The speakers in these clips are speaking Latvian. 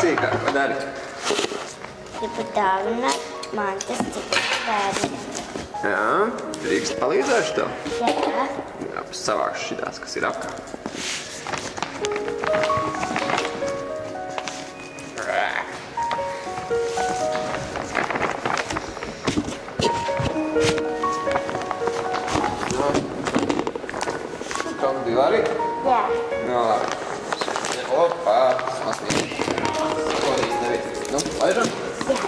sīkāk, ko dari? Gribu dāvināt mantas citus bērniem. Jā, drīkst palīdzēšu tev? Jā. Jā, savākšu šitās, kas ir apkārt. Krokodīli arī? Jā. Jā, labi. Opā, smasnīgi. Skolīs nevīt. Nu, laižam? Jā.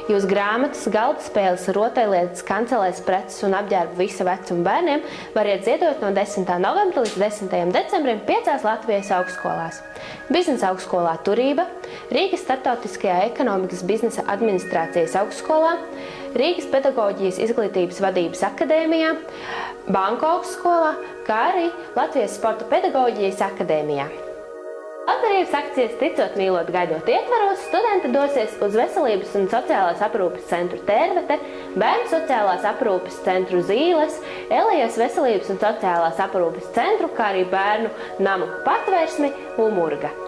Jūs grāmatas, galda spēles, rotaļlietas, kancelēs preces un apģērbu visa vecuma bērniem variet ziedot no 10. novembra līdz 10. decembrim 5 Latvijas augstskolās. Biznesa augstskolā Turība, Rīgas Startautiskajā ekonomikas biznesa administrācijas augstskolā, Rīgas pedagoģijas izglītības vadības akadēmijā, Banku augstskolā, kā arī Latvijas sporta pedagoģijas akadēmijā. Labdarības akcijas Ticot, mīlot, gaidot ietvaros studenti dosies uz Veselības un sociālās aprūpes centru Tērvete, Bērnu sociālās aprūpes centru Zīles, Elijas Veselības un sociālās aprūpes centru, kā arī bērnu namu Patvērsmi Umurga.